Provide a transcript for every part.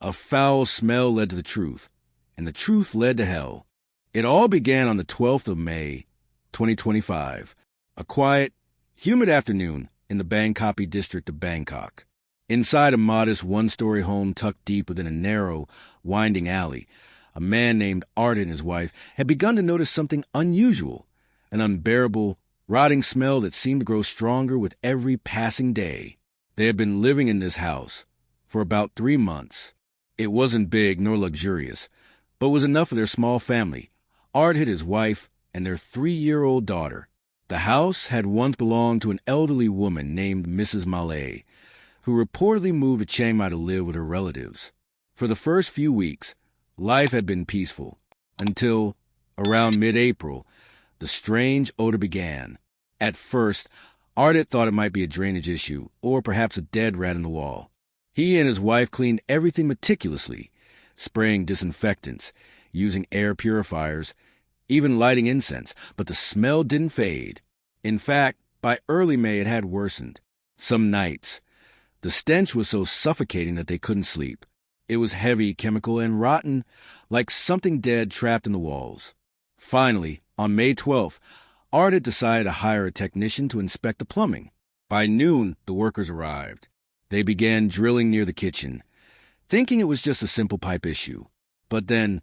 A foul smell led to the truth, and the truth led to hell. It all began on the 12th of May, 2025, a quiet, humid afternoon in the Bangkok district of Bangkok. Inside a modest one-story home tucked deep within a narrow, winding alley, a man named Art and his wife had begun to notice something unusual, an unbearable, rotting smell that seemed to grow stronger with every passing day. They had been living in this house for about 3 months. It wasn't big nor luxurious, but was enough for their small family, Art had his wife and their 3-year-old daughter. The house had once belonged to an elderly woman named Mrs. Malay, who reportedly moved to Chiang Mai to live with her relatives. For the first few weeks, life had been peaceful, until, around mid-April, the strange odor began. At first, Art had thought it might be a drainage issue, or perhaps a dead rat in the wall. He and his wife cleaned everything meticulously, spraying disinfectants, using air purifiers, even lighting incense, but the smell didn't fade. In fact, by early May it had worsened. Some nights, the stench was so suffocating that they couldn't sleep. It was heavy, chemical, and rotten, like something dead trapped in the walls. Finally, on May 12th, Art had decided to hire a technician to inspect the plumbing. By noon, the workers arrived. They began drilling near the kitchen, thinking it was just a simple pipe issue. But then,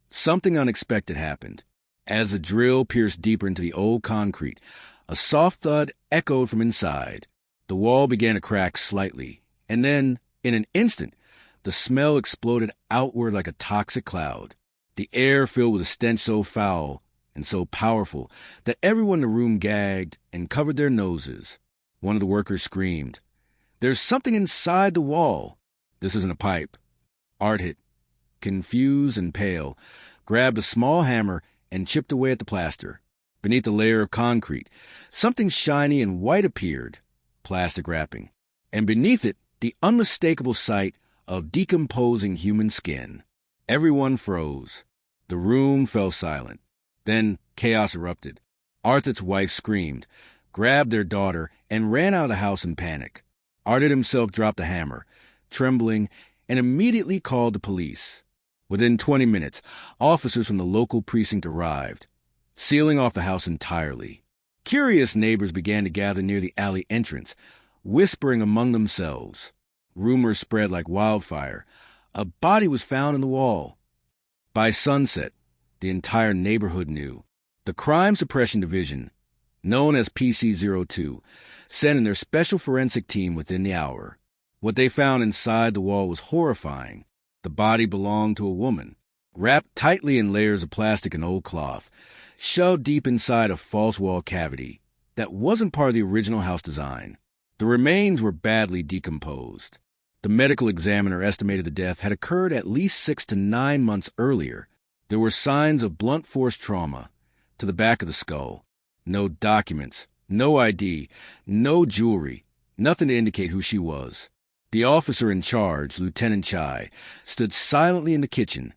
something unexpected happened. As the drill pierced deeper into the old concrete, a soft thud echoed from inside. The wall began to crack slightly, and then, in an instant, the smell exploded outward like a toxic cloud. The air filled with a stench so foul and so powerful that everyone in the room gagged and covered their noses. One of the workers screamed, "There's something inside the wall." "This isn't a pipe." Art hit, confused and pale, grabbed a small hammer and chipped away at the plaster. Beneath the layer of concrete, something shiny and white appeared, plastic wrapping, and beneath it, the unmistakable sight of decomposing human skin. Everyone froze. The room fell silent. Then chaos erupted. Arthur's wife screamed, grabbed their daughter, and ran out of the house in panic. Arthur himself dropped the hammer, trembling, and immediately called the police. Within 20 minutes, officers from the local precinct arrived, sealing off the house entirely. Curious neighbors began to gather near the alley entrance, whispering among themselves. Rumors spread like wildfire. A body was found in the wall. By sunset, the entire neighborhood knew. The Crime Suppression Division, known as PC-02, sent in their special forensic team within the hour. What they found inside the wall was horrifying. The body belonged to a woman, wrapped tightly in layers of plastic and old cloth, shoved deep inside a false wall cavity that wasn't part of the original house design. The remains were badly decomposed. The medical examiner estimated the death had occurred at least 6 to 9 months earlier. There were signs of blunt force trauma to the back of the skull. No documents, no ID, no jewelry, nothing to indicate who she was. The officer in charge, Lieutenant Chai, stood silently in the kitchen,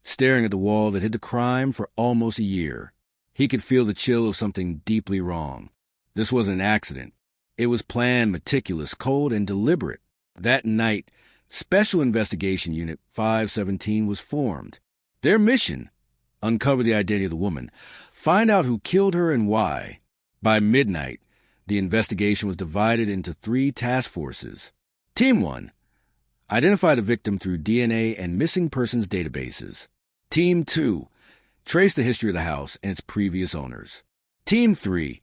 staring at the wall that hid the crime for almost a year. He could feel the chill of something deeply wrong. This wasn't an accident. It was planned, meticulous, cold, and deliberate. That night, Special Investigation Unit 517 was formed. Their mission: uncover the identity of the woman, find out who killed her and why. By midnight, the investigation was divided into 3 task forces. Team 1, identify the victim through DNA and missing persons databases. Team 2, trace the history of the house and its previous owners. Team 3,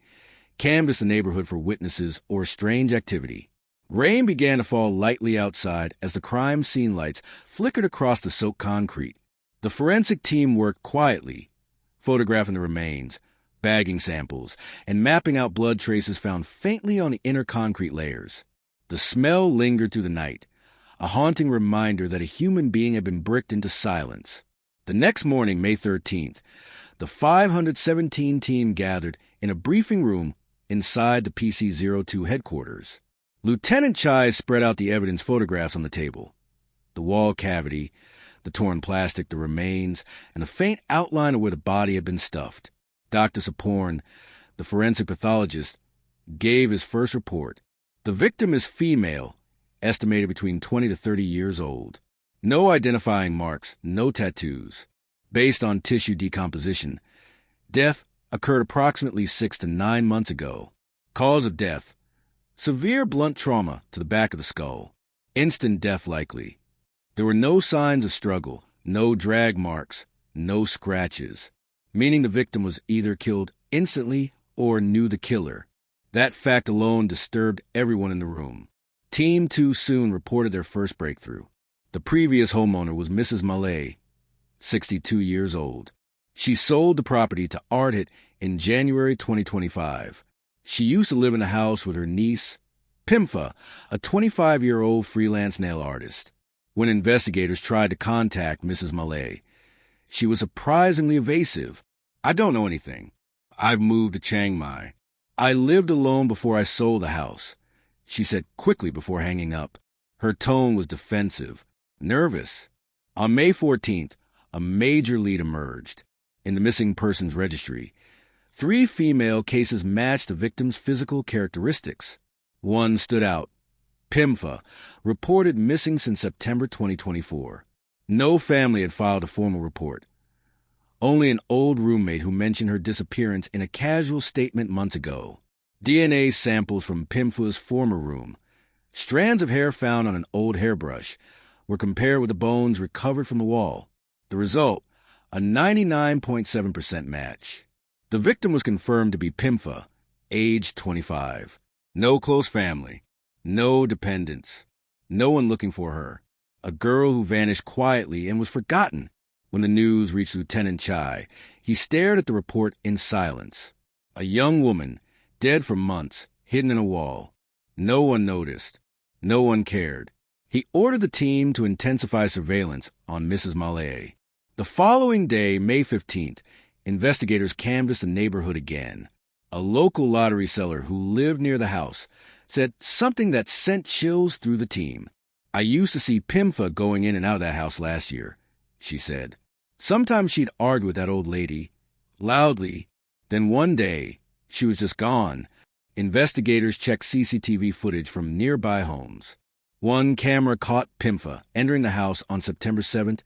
canvass the neighborhood for witnesses or strange activity. Rain began to fall lightly outside as the crime scene lights flickered across the soaked concrete. The forensic team worked quietly, photographing the remains, bagging samples, and mapping out blood traces found faintly on the inner concrete layers. The smell lingered through the night, a haunting reminder that a human being had been bricked into silence. The next morning, May 13th, the 517 team gathered in a briefing room inside the PC-02 headquarters. Lieutenant Chai spread out the evidence photographs on the table. The wall cavity, the torn plastic, the remains, and a faint outline of where the body had been stuffed. Dr. Saporn, the forensic pathologist, gave his first report. The victim is female, estimated between 20 to 30 years old. No identifying marks, no tattoos. Based on tissue decomposition, death occurred approximately 6 to 9 months ago. Cause of death: severe blunt trauma to the back of the skull. Instant death likely. There were no signs of struggle, no drag marks, no scratches, meaning the victim was either killed instantly or knew the killer. That fact alone disturbed everyone in the room. Team 2 soon reported their first breakthrough. The previous homeowner was Mrs. Malay, 62 years old. She sold the property to Ardhit in January 2025. She used to live in the house with her niece, Pimfah, a 25-year-old freelance nail artist. When investigators tried to contact Mrs. Malay, she was surprisingly evasive. "I don't know anything. I've moved to Chiang Mai. I lived alone before I sold the house," she said quickly before hanging up. Her tone was defensive, nervous. On May 14th, a major lead emerged. In the missing persons registry, 3 female cases matched the victim's physical characteristics. One stood out. Pimfah, reported missing since September 2024. No family had filed a formal report. Only an old roommate who mentioned her disappearance in a casual statement months ago. DNA samples from Pimfah's former room, strands of hair found on an old hairbrush, were compared with the bones recovered from the wall. The result, a 99.7% match. The victim was confirmed to be Pimfah, age 25. No close family, no dependents, no one looking for her. A girl who vanished quietly and was forgotten. When the news reached Lieutenant Chai, he stared at the report in silence. A young woman, dead for months, hidden in a wall. No one noticed. No one cared. He ordered the team to intensify surveillance on Mrs. Malay. The following day, May 15th, investigators canvassed the neighborhood again. A local lottery seller who lived near the house said something that sent chills through the team. "I used to see Pimfah going in and out of that house last year," she said. "Sometimes she'd argue with that old lady, loudly. Then one day, she was just gone." Investigators checked CCTV footage from nearby homes. One camera caught Pimfah entering the house on September 7th,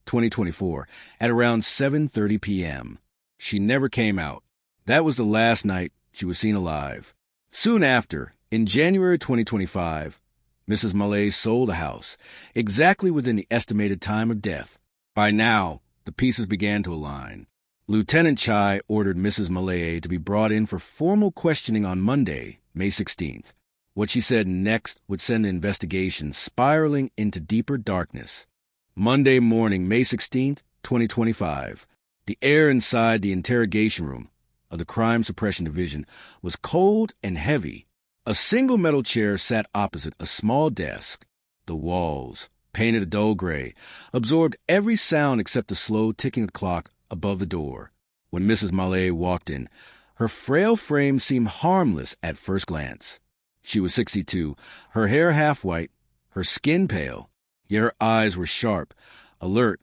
2024, at around 7:30 p.m. She never came out. That was the last night she was seen alive. Soon after, in January 2025, Mrs. Malay sold the house, exactly within the estimated time of death. By now, the pieces began to align. Lieutenant Chai ordered Mrs. Malay to be brought in for formal questioning on Monday, May 16th. What she said next would send the investigation spiraling into deeper darkness. Monday morning, May 16th, 2025, the air inside the interrogation room of the Crime Suppression Division was cold and heavy. A single metal chair sat opposite a small desk. The walls, painted a dull gray, absorbed every sound except the slow ticking clock above the door. When Mrs. Malay walked in, her frail frame seemed harmless at first glance. She was 62, her hair half white, her skin pale, yet her eyes were sharp, alert,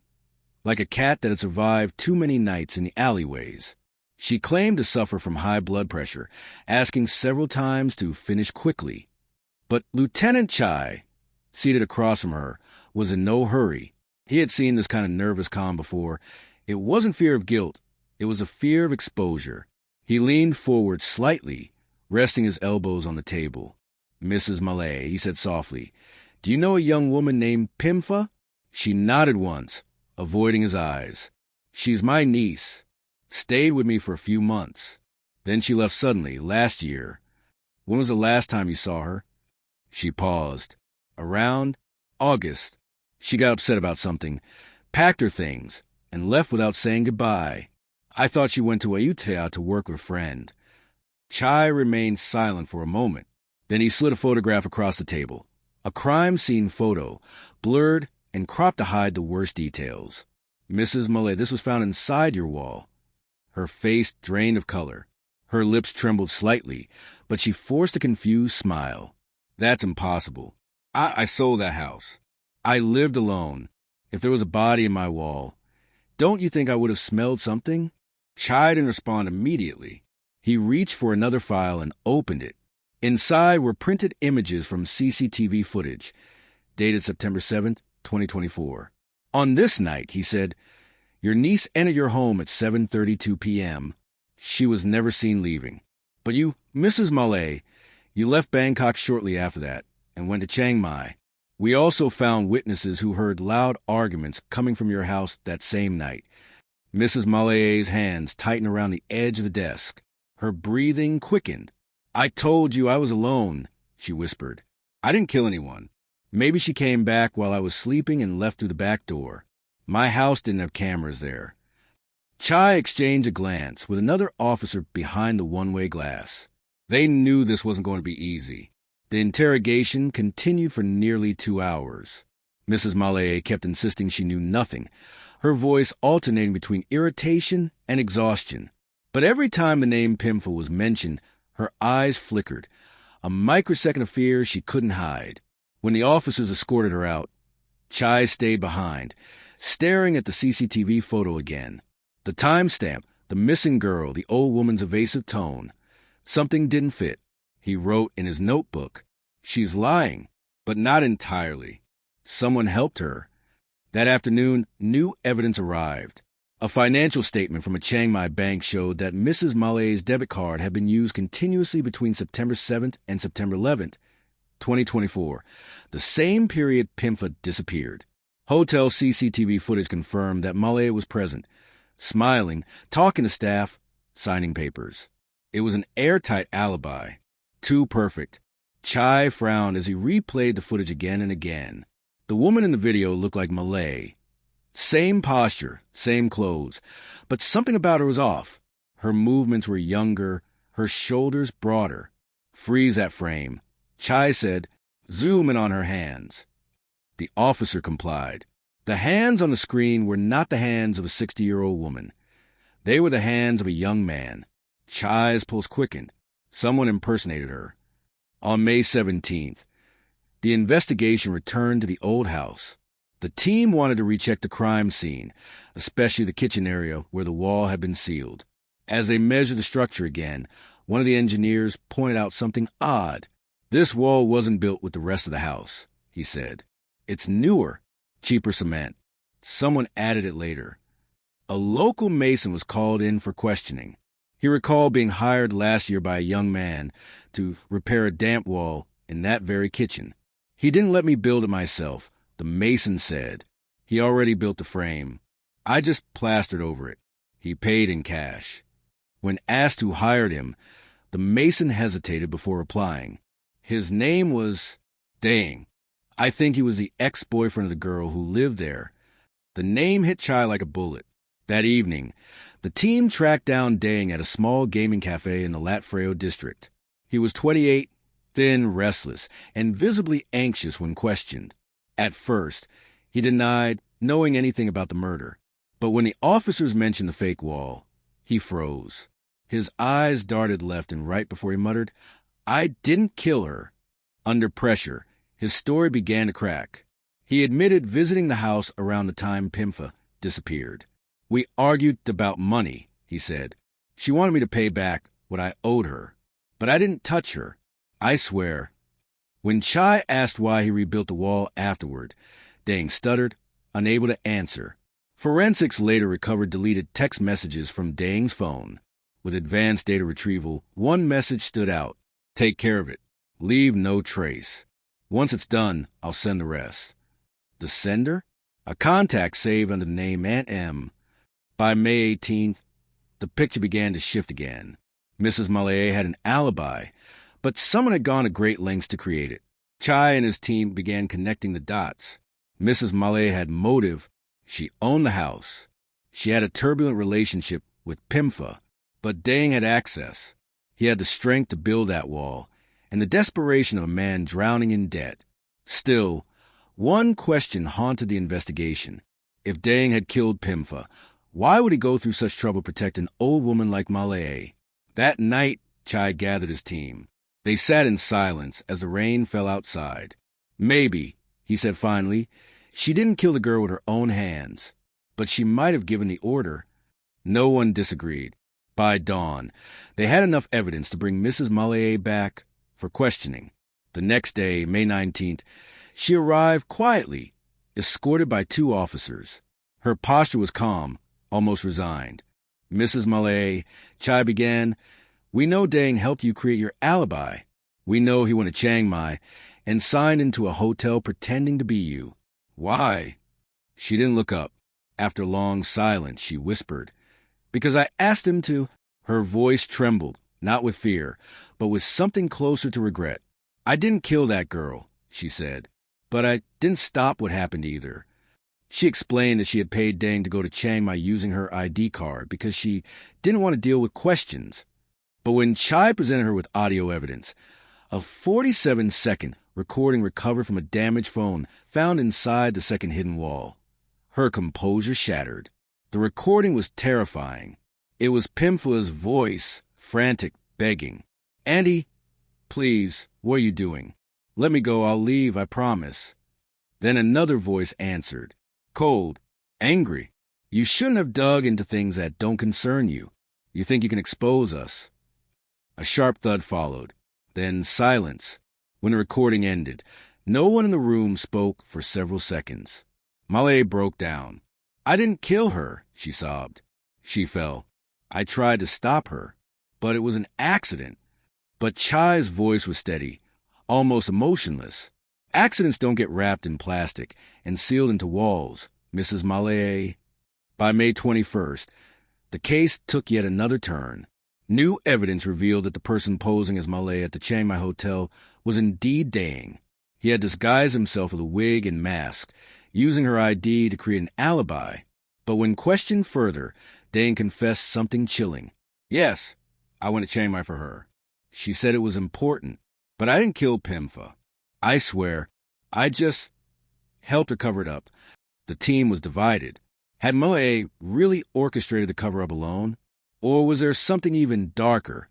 like a cat that had survived too many nights in the alleyways. She claimed to suffer from high blood pressure, asking several times to finish quickly. But Lieutenant Chai, seated across from her, was in no hurry. He had seen this kind of nervous calm before. It wasn't fear of guilt. It was a fear of exposure. He leaned forward slightly, resting his elbows on the table. "Mrs. Malay," he said softly, "do you know a young woman named Pimfah?" She nodded once, avoiding his eyes. "She's my niece. Stayed with me for a few months. Then she left suddenly, last year. When was the last time you saw her?" She paused. "Around August. She got upset about something, packed her things, and left without saying goodbye. I thought she went to Ayutthaya to work with a friend." Chai remained silent for a moment. Then he slid a photograph across the table. A crime scene photo, blurred and cropped to hide the worst details. "Mrs. Malay, this was found inside your wall." Her face drained of color. Her lips trembled slightly, but she forced a confused smile. "That's impossible. I sold that house. I lived alone. If there was a body in my wall, don't you think I would have smelled something?" Chai didn't respond immediately. He reached for another file and opened it. Inside were printed images from CCTV footage, dated September 7th, 2024. On this night, he said, your niece entered your home at 7:32 p.m. She was never seen leaving. But you, Mrs. Malay, you left Bangkok shortly after that and went to Chiang Mai. We also found witnesses who heard loud arguments coming from your house that same night. Mrs. Malay's hands tightened around the edge of the desk. Her breathing quickened. I told you I was alone, she whispered. I didn't kill anyone. Maybe she came back while I was sleeping and left through the back door. My house didn't have cameras there. Chai exchanged a glance with another officer behind the one-way glass. They knew this wasn't going to be easy. The interrogation continued for nearly 2 hours. Mrs. Malay kept insisting she knew nothing, her voice alternating between irritation and exhaustion. But every time the name Pimfah was mentioned, her eyes flickered, a microsecond of fear she couldn't hide. When the officers escorted her out, Chai stayed behind, staring at the CCTV photo again. The timestamp, the missing girl, the old woman's evasive tone. Something didn't fit. He wrote in his notebook, she's lying, but not entirely. Someone helped her. That afternoon, new evidence arrived. A financial statement from a Chiang Mai bank showed that Mrs. Malay's debit card had been used continuously between September 7th and September 11th, 2024, the same period Pimfah disappeared. Hotel CCTV footage confirmed that Malay was present, smiling, talking to staff, signing papers. It was an airtight alibi. Too perfect. Chai frowned as he replayed the footage again and again. The woman in the video looked like Malay. Same posture, same clothes, but something about her was off. Her movements were younger, her shoulders broader. Freeze that frame. Chai said, zoom in on her hands. The officer complied. The hands on the screen were not the hands of a 60-year-old woman. They were the hands of a young man. Chai's pulse quickened. Someone impersonated her. On May 17th, the investigation returned to the old house. The team wanted to recheck the crime scene, especially the kitchen area where the wall had been sealed. As they measured the structure again, one of the engineers pointed out something odd. This wall wasn't built with the rest of the house, he said. It's newer, cheaper cement. Someone added it later. A local mason was called in for questioning. He recalled being hired last year by a young man to repair a damp wall in that very kitchen. He didn't let me build it myself, the mason said. He already built the frame. I just plastered over it. He paid in cash. When asked who hired him, the mason hesitated before replying. His name was Decaying. I think he was the ex-boyfriend of the girl who lived there. The name hit Chai like a bullet. That evening, the team tracked down Decaying at a small gaming cafe in the Lat Freo district. He was 28, thin, restless, and visibly anxious when questioned. At first, he denied knowing anything about the murder. But when the officers mentioned the fake wall, he froze. His eyes darted left and right before he muttered, I didn't kill her. Under pressure, his story began to crack. He admitted visiting the house around the time Pimfah disappeared. We argued about money, he said. She wanted me to pay back what I owed her. But I didn't touch her. I swear. When Chai asked why he rebuilt the wall afterward, Decaying stuttered, unable to answer. Forensics later recovered deleted text messages from Decaying's phone. With advanced data retrieval, one message stood out. Take care of it. Leave no trace. Once it's done, I'll send the rest. The sender? A contact saved under the name Aunt M. By May 18th, the picture began to shift again. Mrs. Malay had an alibi, but someone had gone to great lengths to create it. Chai and his team began connecting the dots. Mrs. Malay had motive. She owned the house. She had a turbulent relationship with Pimfah, but Decaying had access. He had the strength to build that wall, and the desperation of a man drowning in debt. Still, one question haunted the investigation. If Decaying had killed Pimfah, why would he go through such trouble to protect an old woman like Malay? That night, Chai gathered his team. They sat in silence as the rain fell outside. Maybe, he said finally, she didn't kill the girl with her own hands, but she might have given the order. No one disagreed. By dawn, they had enough evidence to bring Mrs. Malay back for questioning. The next day, May 19th, she arrived quietly escorted by 2 officers. Her posture was calm, almost resigned. "Mrs. Malay," Chai began, "we know Dang helped you create your alibi. We know he went to Chiang Mai and signed into a hotel pretending to be you. Why?" She didn't look up. After long silence, she whispered, "Because I asked him to." Her voice trembled, not with fear, but with something closer to regret. "I didn't kill that girl," she said, "but I didn't stop what happened either." She explained that she had paid Dang to go to Chiang Mai using her ID card because she didn't want to deal with questions. But when Chai presented her with audio evidence, a 47-second recording recovered from a damaged phone found inside the second hidden wall, her composure shattered. The recording was terrifying. It was Pimfah's voice, frantic, begging. "Andy, please, what are you doing? Let me go, I'll leave, I promise." Then another voice answered, cold, angry. "You shouldn't have dug into things that don't concern you. You think you can expose us." A sharp thud followed, then silence. When the recording ended, no one in the room spoke for several seconds. Malay broke down. "I didn't kill her," she sobbed. She fell. "I tried to stop her, but it was an accident." But Chai's voice was steady, almost emotionless. "Accidents don't get wrapped in plastic and sealed into walls, Mrs. Malay." By May 21st, the case took yet another turn. New evidence revealed that the person posing as Malay at the Chiang Mai hotel was indeed Dang. He had disguised himself with a wig and mask, using her ID to create an alibi. But when questioned further, Dang confessed something chilling. "Yes, I went to Chiang Mai for her. She said it was important, but I didn't kill Pimfah. I swear, I just helped her cover it up." The team was divided. Had Malay really orchestrated the cover-up alone? Or was there something even darker?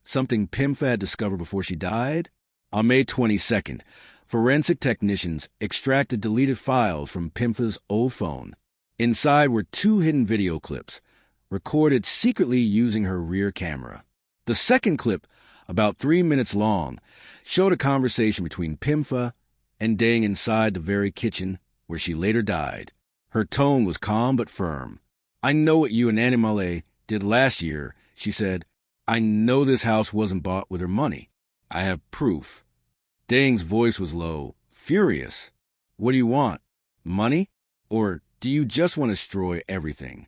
Something Pimfah had discovered before she died? On May 22nd, forensic technicians extracted deleted files from Pimfah's old phone. Inside were 2 hidden video clips, recorded secretly using her rear camera. The second clip, about 3 minutes long, showed a conversation between Pimfah and Dang inside the very kitchen where she later died. Her tone was calm but firm. "I know what you and Annie Malay did last year," she said. "I know this house wasn't bought with her money. I have proof." Dang's voice was low, furious. "What do you want? Money? Or do you just want to destroy everything?"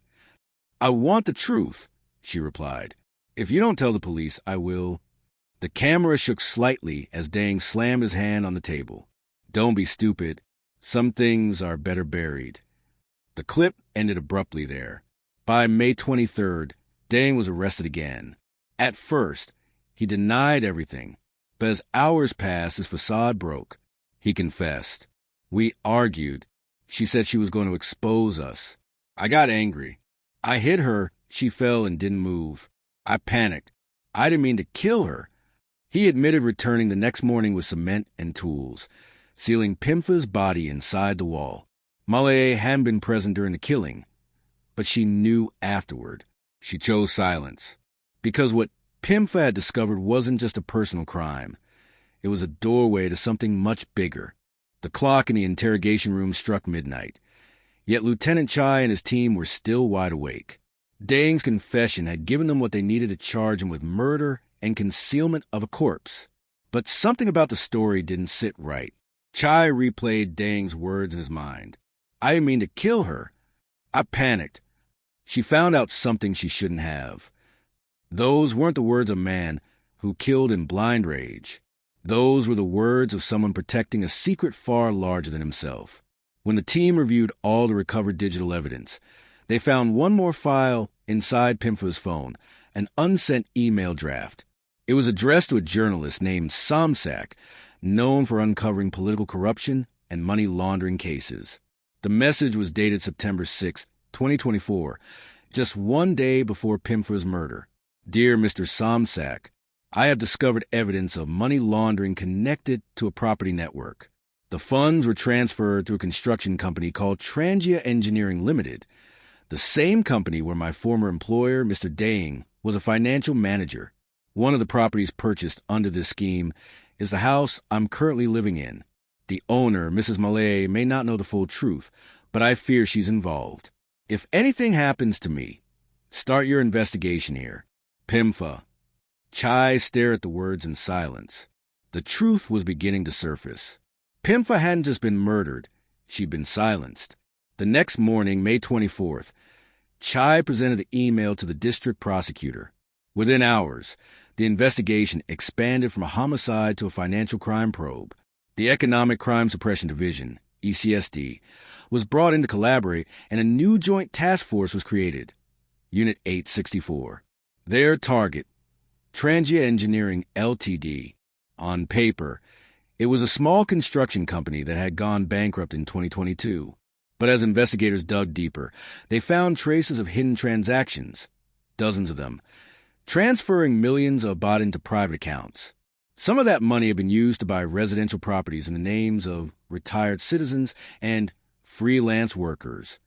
"I want the truth," she replied. "If you don't tell the police, I will." The camera shook slightly as Dang slammed his hand on the table. "Don't be stupid. Some things are better buried." The clip ended abruptly there. By May 23rd, Dang was arrested again. At first, he denied everything, but as hours passed, his facade broke. He confessed. "We argued. She said she was going to expose us. I got angry. I hit her. She fell and didn't move. I panicked. I didn't mean to kill her." He admitted returning the next morning with cement and tools, sealing Pimfah's body inside the wall. Malay hadn't been present during the killing, but she knew afterward. She chose silence, because what Pimfah had discovered wasn't just a personal crime. It was a doorway to something much bigger. The clock in the interrogation room struck midnight, yet Lieutenant Chai and his team were still wide awake. Dang's confession had given them what they needed to charge him with murder and concealment of a corpse. But something about the story didn't sit right. Chai replayed Dang's words in his mind. "I didn't mean to kill her. I panicked. She found out something she shouldn't have." Those weren't the words of a man who killed in blind rage. Those were the words of someone protecting a secret far larger than himself. When the team reviewed all the recovered digital evidence, they found one more file inside Pimfah's phone, an unsent email draft. It was addressed to a journalist named Somsak, known for uncovering political corruption and money laundering cases. The message was dated September 6, 2024, just one day before Pimfah's murder. "Dear Mr. Somsak, I have discovered evidence of money laundering connected to a property network. The funds were transferred to a construction company called Trangia Engineering Limited, the same company where my former employer, Mr. Dang, was a financial manager. One of the properties purchased under this scheme is the house I'm currently living in. The owner, Mrs. Malay, may not know the full truth, but I fear she's involved. If anything happens to me, start your investigation here. Pimfah. Chai stared at the words in silence. The truth was beginning to surface. Pimfah hadn't just been murdered, she'd been silenced. The next morning, May 24th, Chai presented the email to the district prosecutor. Within hours, the investigation expanded from a homicide to a financial crime probe. The Economic Crime Suppression Division, ECSD, was brought in to collaborate, and a new joint task force was created, Unit 864. Their target, Trangia Engineering Ltd. On paper, it was a small construction company that had gone bankrupt in 2022. But as investigators dug deeper, they found traces of hidden transactions, dozens of them, transferring millions of baht into private accounts. Some of that money had been used to buy residential properties in the names of retired citizens and freelance workers.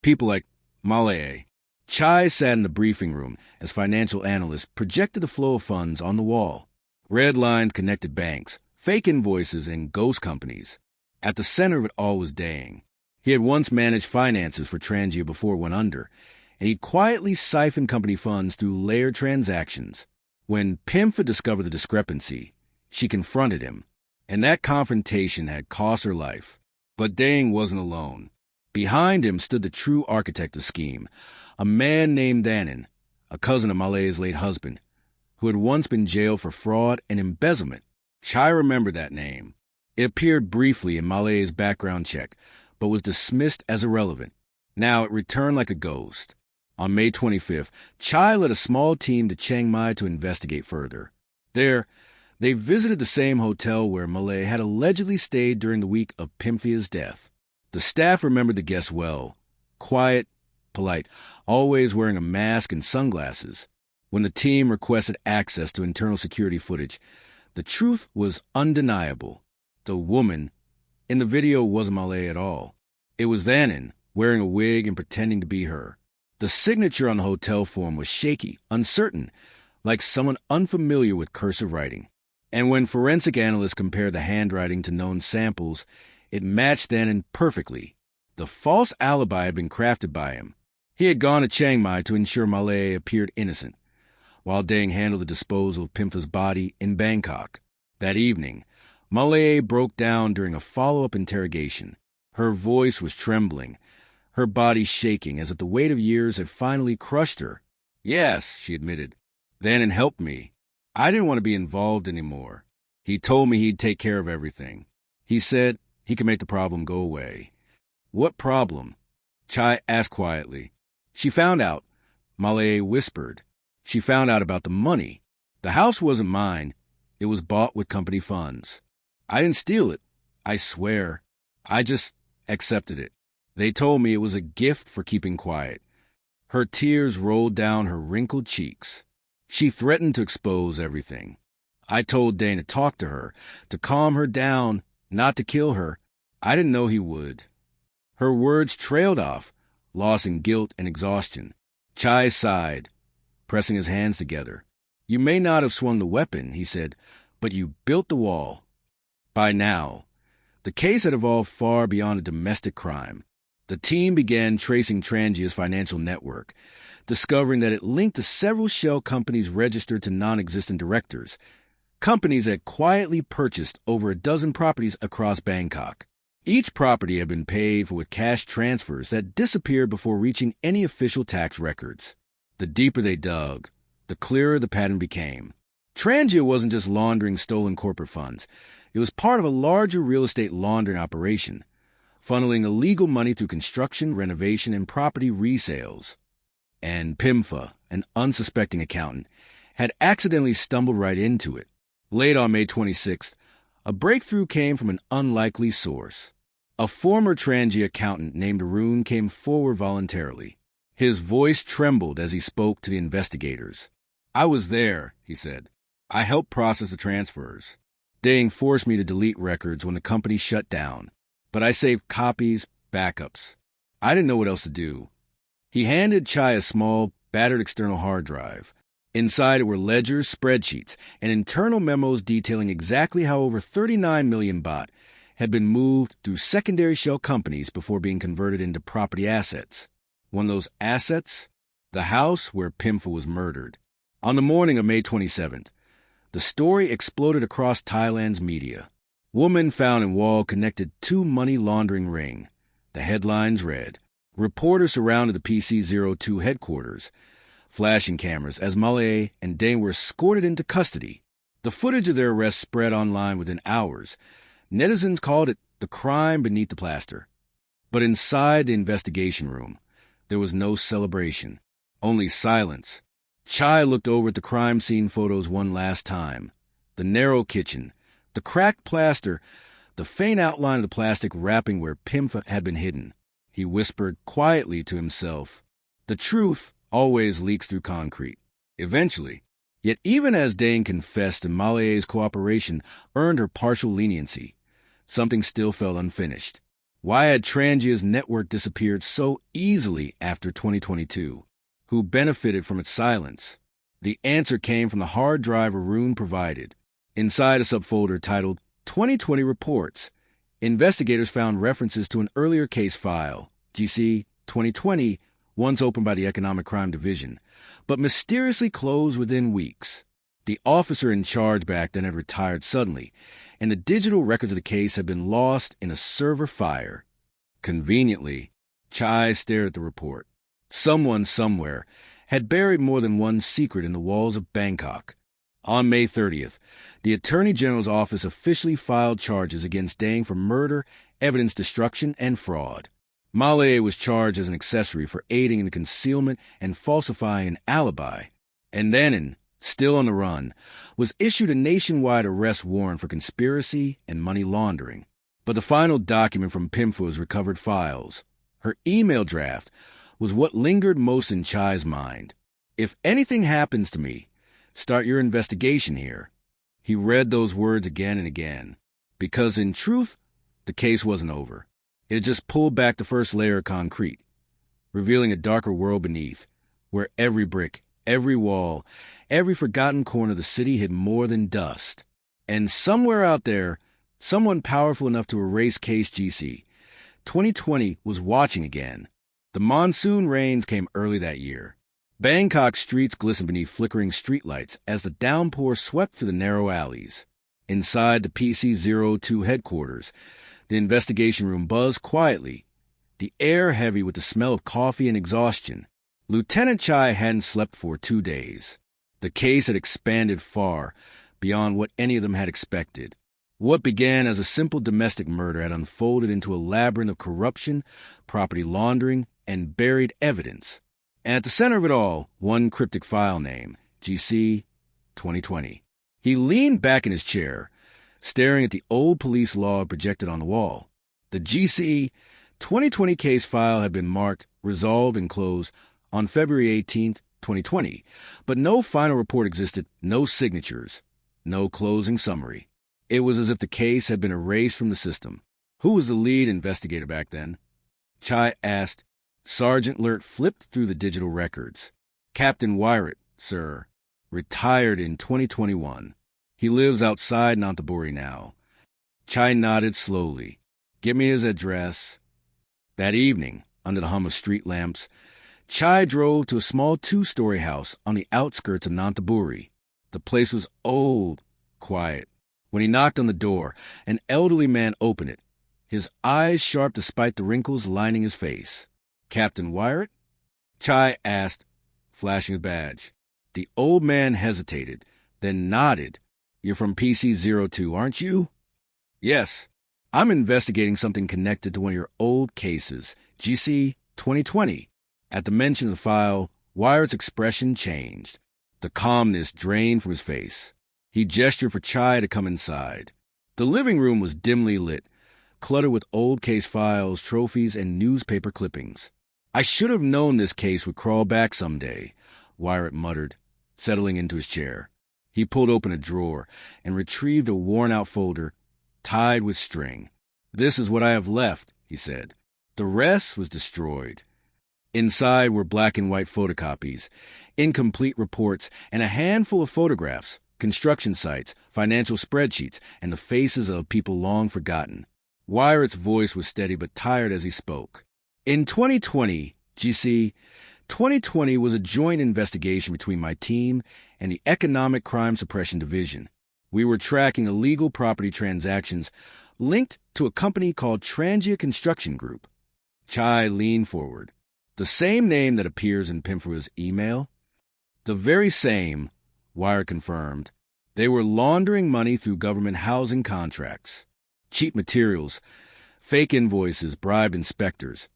People like Malay. Chai sat in the briefing room as financial analysts projected the flow of funds on the wall. Red lines connected banks, fake invoices, and ghost companies. At the center of it all was Dang. He had once managed finances for Trangia before it went under, and he quietly siphoned company funds through layered transactions. When Pimfah discovered the discrepancy, she confronted him, and that confrontation had cost her life. But Dang wasn't alone. Behind him stood the true architect of the scheme, a man named Danan, a cousin of Malay's late husband, who had once been jailed for fraud and embezzlement. Chai remembered that name. It appeared briefly in Malay's background check, but was dismissed as irrelevant. Now it returned like a ghost. On May 25th, Chai led a small team to Chiang Mai to investigate further. There, they visited the same hotel where Malay had allegedly stayed during the week of Pimfah's death. The staff remembered the guests well. Quiet, polite, always wearing a mask and sunglasses. When the team requested access to internal security footage, the truth was undeniable. The woman in the video wasn't Malay at all. It was Danan, wearing a wig and pretending to be her. The signature on the hotel form was shaky, uncertain, like someone unfamiliar with cursive writing. And when forensic analysts compared the handwriting to known samples, it matched Danan perfectly. The false alibi had been crafted by him. He had gone to Chiang Mai to ensure Malay appeared innocent, while Dang handled the disposal of Pimfah's body in Bangkok. That evening, Malay broke down during a follow-up interrogation. Her voice was trembling, her body shaking as if the weight of years had finally crushed her. Yes, she admitted. Danan helped me. I didn't want to be involved anymore. He told me he'd take care of everything. He said he could make the problem go away. What problem? Chai asked quietly. She found out. Malay whispered. She found out about the money. The house wasn't mine. It was bought with company funds. I didn't steal it. I swear. I just accepted it. They told me it was a gift for keeping quiet. Her tears rolled down her wrinkled cheeks. She threatened to expose everything. I told Dane to talk to her, to calm her down, not to kill her. I didn't know he would. Her words trailed off, lost in guilt and exhaustion. Chai sighed, pressing his hands together. You may not have swung the weapon, he said, but you built the wall. By now, the case had evolved far beyond a domestic crime. The team began tracing Trangia's financial network, discovering that it linked to several shell companies registered to non-existent directors, companies that quietly purchased over a dozen properties across Bangkok. Each property had been paid for with cash transfers that disappeared before reaching any official tax records. The deeper they dug, the clearer the pattern became. Trangia wasn't just laundering stolen corporate funds. It was part of a larger real estate laundering operation, funneling illegal money through construction, renovation, and property resales. And Pimfah, an unsuspecting accountant, had accidentally stumbled right into it. Late on May 26th, a breakthrough came from an unlikely source. A former Trangia accountant named Arun came forward voluntarily. His voice trembled as he spoke to the investigators. I was there, he said. I helped process the transfers. Dang forced me to delete records when the company shut down, but I saved copies, backups. I didn't know what else to do. He handed Chai a small, battered external hard drive. Inside it were ledgers, spreadsheets, and internal memos detailing exactly how over 39 million baht had been moved through secondary shell companies before being converted into property assets. One of those assets? The house where Pimfah was murdered. On the morning of May 27th, the story exploded across Thailand's media. Woman found in wall connected to money laundering ring. The headlines read, "Reporters surrounded the PC-02 headquarters. Flashing cameras as Malay and Dane were escorted into custody." The footage of their arrest spread online within hours. Netizens called it the crime beneath the plaster. But inside the investigation room, there was no celebration, only silence. Chai looked over at the crime scene photos one last time. The narrow kitchen, the cracked plaster, the faint outline of the plastic wrapping where Pimfah had been hidden. He whispered quietly to himself, "The truth always leaks through concrete, eventually." Yet even as Dane confessed and Malay's cooperation earned her partial leniency, something still felt unfinished. Why had Trangia's network disappeared so easily after 2022? Who benefited from its silence? The answer came from the hard drive Arun provided. Inside a subfolder titled 2020 Reports, investigators found references to an earlier case file, GC 2020, once opened by the Economic Crime Division, but mysteriously closed within weeks. The officer in charge back then had retired suddenly, and the digital records of the case had been lost in a server fire. Conveniently, Chai stared at the report. Someone somewhere had buried more than one secret in the walls of Bangkok. On May 30th, the Attorney General's office officially filed charges against Dang for murder, evidence destruction, and fraud. Malay was charged as an accessory for aiding in the concealment and falsifying an alibi. And Danon, still on the run, was issued a nationwide arrest warrant for conspiracy and money laundering. But the final document from Pimfah's recovered files, her email draft, was what lingered most in Chai's mind. "If anything happens to me, start your investigation here." He read those words again and again, because in truth, the case wasn't over. It had just pulled back the first layer of concrete, revealing a darker world beneath, where every brick, every wall, every forgotten corner of the city hid more than dust. And somewhere out there, someone powerful enough to erase Case GC 2020 was watching again. The monsoon rains came early that year. Bangkok streets glistened beneath flickering streetlights as the downpour swept through the narrow alleys. Inside the PC-02 headquarters, the investigation room buzzed quietly, the air heavy with the smell of coffee and exhaustion. Lieutenant Chai hadn't slept for 2 days. The case had expanded far beyond what any of them had expected. What began as a simple domestic murder had unfolded into a labyrinth of corruption, property laundering, and buried evidence. And at the center of it all, one cryptic file name, GC 2020. He leaned back in his chair, staring at the old police log projected on the wall. The GC 2020 case file had been marked, resolved, and closed on February 18th, 2020, but no final report existed, no signatures, no closing summary. It was as if the case had been erased from the system. Who was the lead investigator back then? Chai asked. Sergeant Lurt flipped through the digital records. Captain Wyatt, sir. Retired in 2021. He lives outside Nonthaburi now. Chai nodded slowly. Give me his address. That evening, under the hum of street lamps, Chai drove to a small 2-story house on the outskirts of Nonthaburi. The place was old, quiet. When he knocked on the door, an elderly man opened it, his eyes sharp despite the wrinkles lining his face. Captain Wyatt? Chai asked, flashing his badge. The old man hesitated, then nodded. You're from PC-02, aren't you? Yes. I'm investigating something connected to one of your old cases, GC 2020. At the mention of the file, Wyatt's expression changed. The calmness drained from his face. He gestured for Chai to come inside. The living room was dimly lit, cluttered with old case files, trophies, and newspaper clippings. I should have known this case would crawl back someday, Wyatt muttered, settling into his chair. He pulled open a drawer and retrieved a worn-out folder tied with string. This is what I have left, he said. The rest was destroyed. Inside were black and white photocopies, incomplete reports, and a handful of photographs, construction sites, financial spreadsheets, and the faces of people long forgotten. Wyatt's voice was steady but tired as he spoke. In 2020, GC, 2020 was a joint investigation between my team and the Economic Crime Suppression Division. We were tracking illegal property transactions linked to a company called Trangia Construction Group. Chai leaned forward. The same name that appears in Pimfah's email? The very same, Wyatt confirmed. They were laundering money through government housing contracts. Cheap materials, fake invoices, bribed inspectors.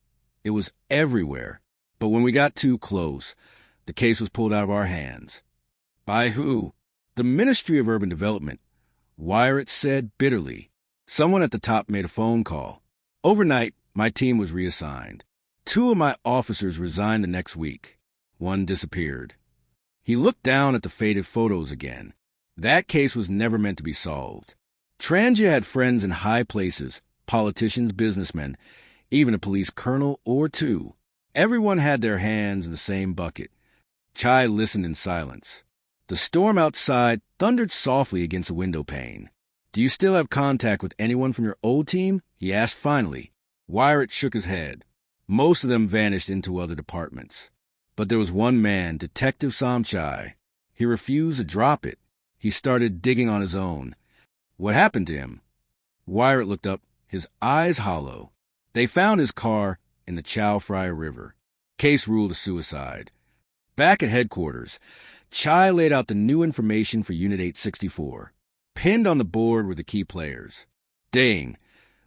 It was everywhere. But when we got too close, the case was pulled out of our hands. By who? The Ministry of Urban Development, Wyatt said bitterly. Someone at the top made a phone call. Overnight, my team was reassigned. 2 of my officers resigned the next week. One disappeared. He looked down at the faded photos again. That case was never meant to be solved. Trangia had friends in high places, politicians, businessmen, even a police colonel or 2. Everyone had their hands in the same bucket. Chai listened in silence. The storm outside thundered softly against the window pane. Do you still have contact with anyone from your old team? He asked finally. Wyatt shook his head. Most of them vanished into other departments. But there was one man, Detective Samchai. He refused to drop it. He started digging on his own. What happened to him? Wyatt looked up, his eyes hollow. They found his car in the Chow Phraya River. Case ruled a suicide. Back at headquarters, Chai laid out the new information for Unit 864. Pinned on the board were the key players. Decaying,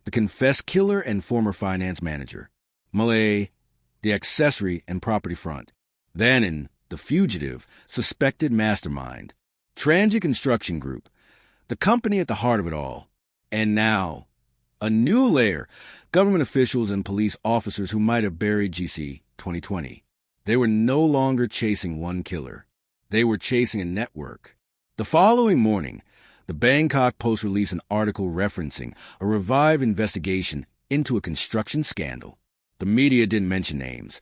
the confessed killer and former finance manager. Malay, the accessory and property front. Vannon, the fugitive, suspected mastermind. Trangia Construction Group, the company at the heart of it all. And now, a new layer, government officials and police officers who might have buried GC 2020. They were no longer chasing one killer. They were chasing a network. The following morning, the Bangkok Post released an article referencing a revived investigation into a construction scandal. The media didn't mention names,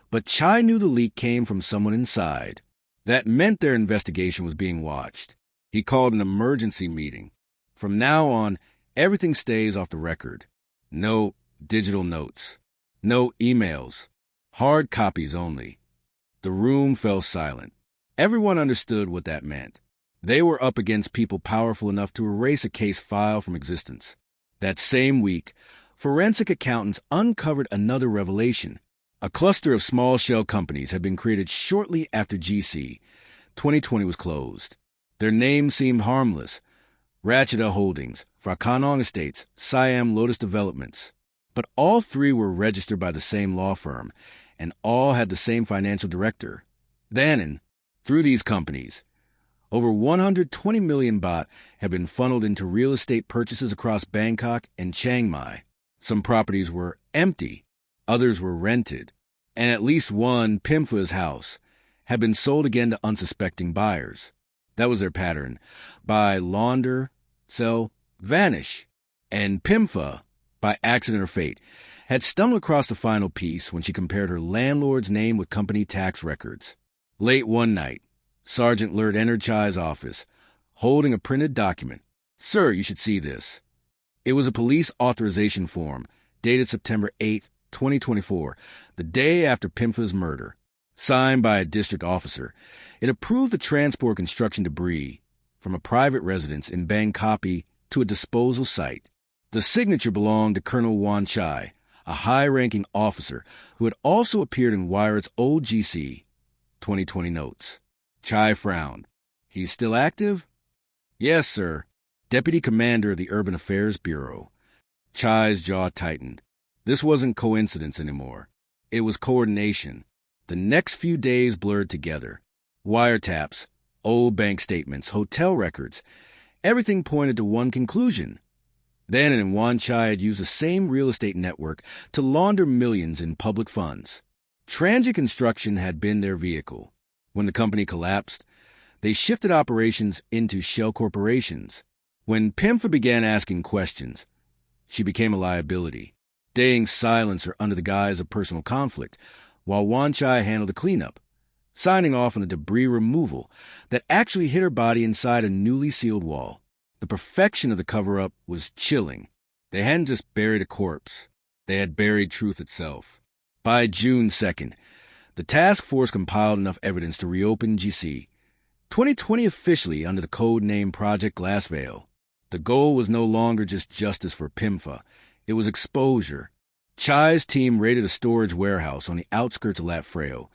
but Chai knew the leak came from someone inside. That meant their investigation was being watched. He called an emergency meeting. From now on, everything stays off the record. No digital notes. No emails. Hard copies only. The room fell silent. Everyone understood what that meant. They were up against people powerful enough to erase a case file from existence. That same week, forensic accountants uncovered another revelation. A cluster of small shell companies had been created shortly after GC 2020 was closed. Their names seemed harmless. Ratcheta Holdings, Frakanong Estates, Siam Lotus Developments. But all 3 were registered by the same law firm, and all had the same financial director. Vannon, through these companies, over 120 million baht had been funneled into real estate purchases across Bangkok and Chiang Mai. Some properties were empty, others were rented, and at least one, Pimfah's house, had been sold again to unsuspecting buyers. That was their pattern. Buy, launder, sell, vanish. And Pimfah, by accident or fate, had stumbled across the final piece when she compared her landlord's name with company tax records. Late one night, Sergeant Lurt entered Chai's office, holding a printed document. Sir, you should see this. It was a police authorization form, dated September 8, 2024, the day after Pimfah's murder. Signed by a district officer, it approved the transport of construction debris from a private residence in Bangkok to a disposal site. The signature belonged to Colonel Wan Chai, a high-ranking officer who had also appeared in Wyatt's old GC 2020 notes. Chai frowned. He's still active? Yes, sir. Deputy Commander of the Urban Affairs Bureau. Chai's jaw tightened. This wasn't coincidence anymore. It was coordination. The next few days blurred together. Wiretaps, old bank statements, hotel records. Everything pointed to one conclusion. Vannon and Wan Chai had used the same real estate network to launder millions in public funds. Trangia Construction had been their vehicle. When the company collapsed, they shifted operations into shell corporations. When Pimfah began asking questions, she became a liability. Decaying silenced her under the guise of personal conflict, while Wan Chai handled the cleanup, signing off on the debris removal that actually hid her body inside a newly sealed wall. The perfection of the cover-up was chilling. They hadn't just buried a corpse. They had buried truth itself. By June 2nd, the task force compiled enough evidence to reopen GC 2020 officially under the code name Project Glassveil. The goal was no longer just justice for Pimfah. It was exposure. Chai's team raided a storage warehouse on the outskirts of Latfreo,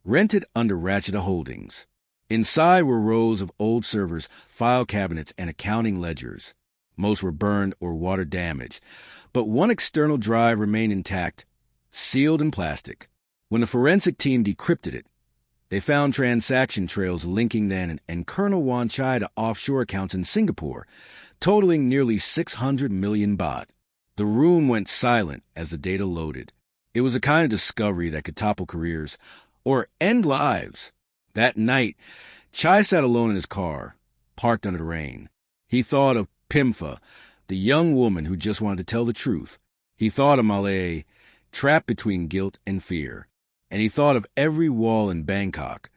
rented under Ratcheta Holdings. Inside were rows of old servers, file cabinets, and accounting ledgers. Most were burned or water damaged, but one external drive remained intact, sealed in plastic. When the forensic team decrypted it, they found transaction trails linking Nan and Colonel Wan Chai to offshore accounts in Singapore, totaling nearly 600 million baht. The room went silent as the data loaded. It was a kind of discovery that could topple careers or end lives. That night, Chai sat alone in his car, parked under the rain. He thought of Pimfah, the young woman who just wanted to tell the truth. He thought of Malay, trapped between guilt and fear. And he thought of every wall in Bangkok,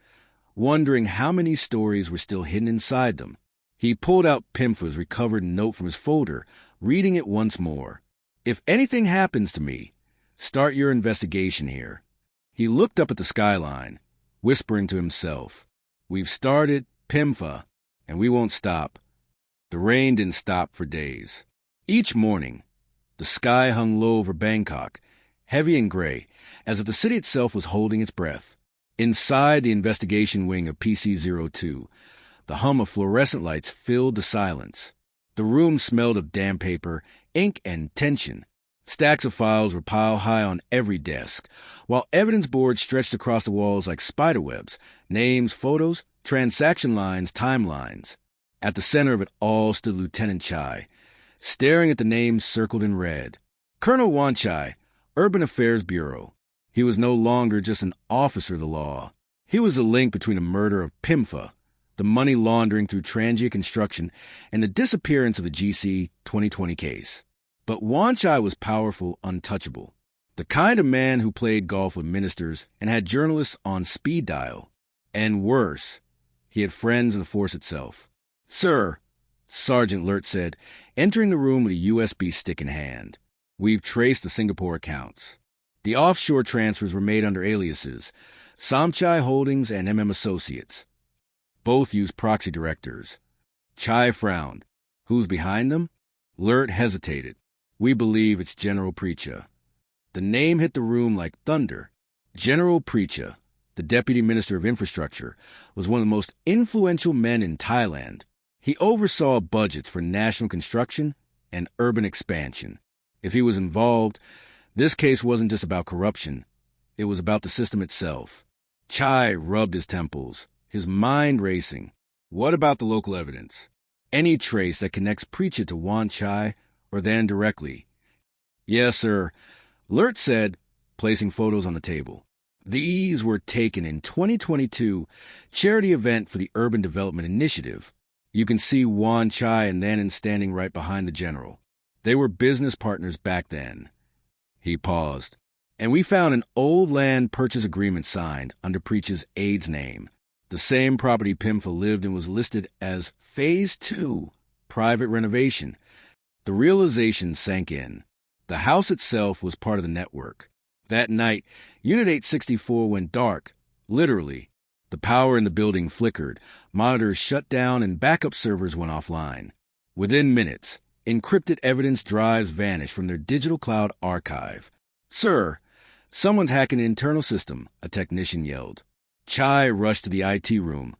wondering how many stories were still hidden inside them. He pulled out Pimfah's recovered note from his folder, reading it once more. "If anything happens to me, start your investigation here." He looked up at the skyline, whispering to himself, "We've started, Pimfah, and we won't stop." The rain didn't stop for days. Each morning, the sky hung low over Bangkok, heavy and gray, as if the city itself was holding its breath. Inside the investigation wing of PC-02, the hum of fluorescent lights filled the silence. The room smelled of damp paper, ink, and tension. Stacks of files were piled high on every desk, while evidence boards stretched across the walls like spiderwebs, names, photos, transaction lines, timelines. At the center of it all stood Lieutenant Chai, staring at the names circled in red. Colonel Wan Chai, Urban Affairs Bureau. He was no longer just an officer of the law. He was the link between the murder of Pimfah, the money laundering through transient construction, and the disappearance of the GC 2020 case. But Wan Chai was powerful, untouchable. The kind of man who played golf with ministers and had journalists on speed dial. And worse, he had friends in the force itself. "Sir," Sergeant Lurt said, entering the room with a USB stick in hand. "We've traced the Singapore accounts. The offshore transfers were made under aliases, Samchai Holdings and MM Associates. Both used proxy directors." Chai frowned. "Who's behind them?" Lurt hesitated. "We believe it's General Preacha." The name hit the room like thunder. General Preacha, the Deputy Minister of Infrastructure, was one of the most influential men in Thailand. He oversaw budgets for national construction and urban expansion. If he was involved, this case wasn't just about corruption. It was about the system itself. Chai rubbed his temples, his mind racing. What about the local evidence? Any trace that connects Preacha to Wan Chai or then directly? "Yes, sir," Lurt said, placing photos on the table. These were taken in 2022 charity event for the Urban Development Initiative. You can see Wan Chai and Nanan standing right behind the general. They were business partners back then. He paused. "And we found an old land purchase agreement signed under Preacha's aide's name. The same property Pimfah lived in was listed as Phase 2, private renovation." The realization sank in. The house itself was part of the network. That night, Unit 864 went dark, literally. The power in the building flickered, monitors shut down, and backup servers went offline. Within minutes, encrypted evidence drives vanished from their digital cloud archive. "Sir, someone's hacking an internal system," a technician yelled. Chai rushed to the IT room,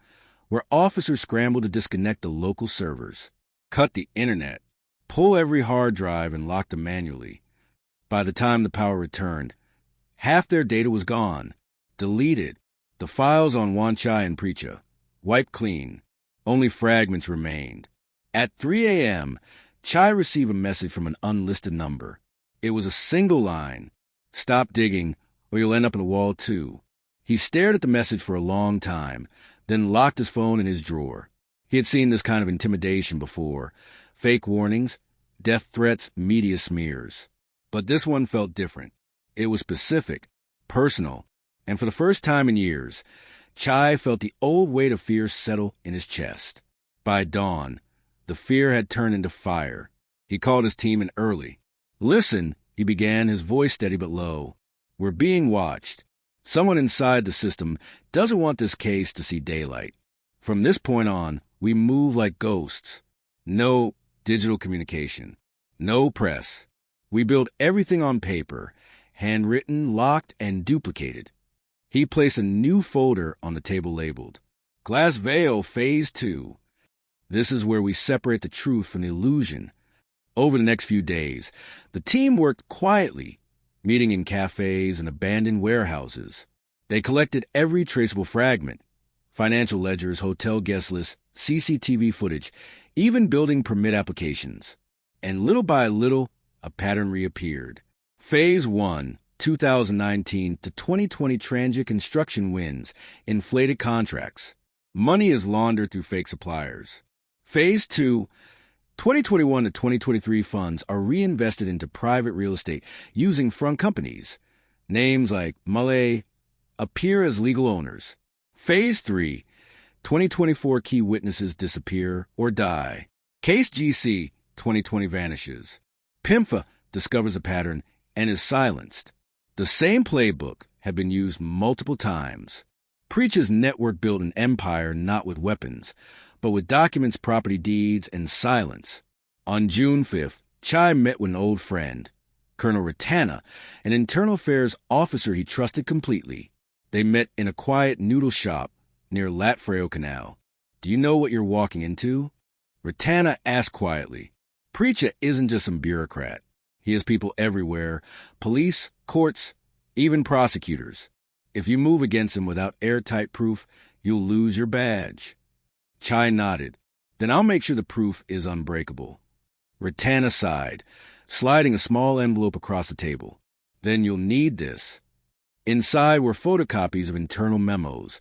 where officers scrambled to disconnect the local servers, cut the internet, pull every hard drive, and lock them manually. By the time the power returned, half their data was gone, deleted. The files on Wan Chai and Preacha, wiped clean. Only fragments remained. At 3 a.m., Chai received a message from an unlisted number. It was a single line. "Stop digging, or you'll end up in a wall too." He stared at the message for a long time, then locked his phone in his drawer. He had seen this kind of intimidation before. Fake warnings, death threats, media smears. But this one felt different. It was specific, personal, and for the first time in years, Chai felt the old weight of fear settle in his chest. By dawn, the fear had turned into fire. He called his team in early. Listen, he began, his voice steady but low. We're being watched. Someone inside the system doesn't want this case to see daylight. From this point on, we move like ghosts. No digital communication. No press. We build everything on paper, handwritten, locked, and duplicated. He placed a new folder on the table labeled Glass Veil Phase 2. This is where we separate the truth from the illusion. Over the next few days, the team worked quietly, meeting in cafes and abandoned warehouses. They collected every traceable fragment, financial ledgers, hotel guest lists, CCTV footage, even building permit applications. And little by little, a pattern reappeared. Phase 1, 2019 to 2020 transient construction wins, inflated contracts. Money is laundered through fake suppliers. Phase 2, 2021 to 2023 funds are reinvested into private real estate using front companies. Names like Malay appear as legal owners. Phase 3, 2024 key witnesses disappear or die. Case GC 2020 vanishes. Pimfah discovers a pattern and is silenced. The same playbook had been used multiple times. Preach's network built an empire not with weapons, but with documents, property deeds, and silence. On June 5th, Chai met with an old friend, Colonel Ratana, an internal affairs officer he trusted completely. They met in a quiet noodle shop near Latfreo Canal. Do you know what you're walking into? Ratana asked quietly. Preacher isn't just some bureaucrat. He has people everywhere, police, courts, even prosecutors. If you move against him without airtight proof, you'll lose your badge. Chai nodded. Then I'll make sure the proof is unbreakable. Ratana sighed, sliding a small envelope across the table. Then you'll need this. Inside were photocopies of internal memos,